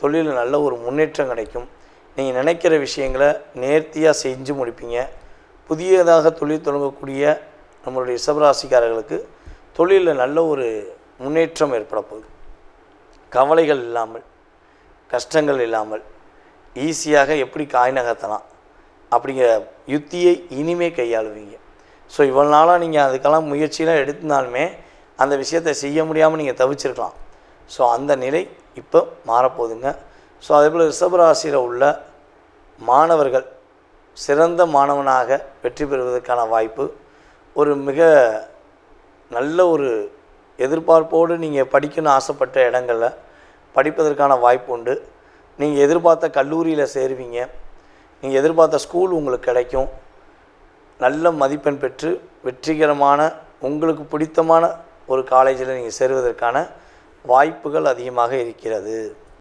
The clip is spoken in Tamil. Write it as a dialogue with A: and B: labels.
A: தொழிலில் நல்ல ஒரு முன்னேற்றம் கிடைக்கும். நீங்கள் நினைக்கிற விஷயங்களை நேர்த்தியாக செஞ்சு முடிப்பீங்க. புதியதாக தொழில் தொடங்கக்கூடிய நம்மளுடைய ரிஷபராசிக்காரர்களுக்கு தொழிலில் நல்ல ஒரு முன்னேற்றம் ஏற்பட போகுது. கவலைகள் இல்லாமல், கஷ்டங்கள் இல்லாமல் ஈஸியாக எப்படி காய் நகர்த்தலாம் அப்படிங்கிற யுத்தியை இனிமே கையாளுவீங்க. ஸோ இவ்வளோ நாளாக நீங்கள் அதுக்கெல்லாம் முயற்சியெலாம் எடுத்திருந்தாலுமே அந்த விஷயத்தை செய்ய முடியாமல் நீங்கள் தவிச்சிருக்கலாம். ஸோ அந்த நிலை இப்போ மாறப்போகுதுங்க. ஸோ அதேபோல் ரிஷபராசியில் உள்ள மாணவர்கள் சிறந்த மாணவனாக வெற்றி பெறுவதற்கான வாய்ப்பு, ஒரு மிக நல்ல ஒரு எதிர்பார்ப்போடு நீங்கள் படிக்கணும்னு ஆசைப்பட்ட இடங்களில் படிப்பதற்கான வாய்ப்பு உண்டு. நீங்கள் எதிர்பார்த்த கல்லூரியில் சேருவீங்க. நீங்கள் எதிர்பார்த்த ஸ்கூல் உங்களுக்கு கிடைக்கும். நல்ல மதிப்பெண் பெற்று வெற்றிகரமான உங்களுக்கு பிடித்தமான ஒரு காலேஜில் நீங்கள் சேருவதற்கான வாய்ப்புகள் அதிகமாக இருக்கிறது.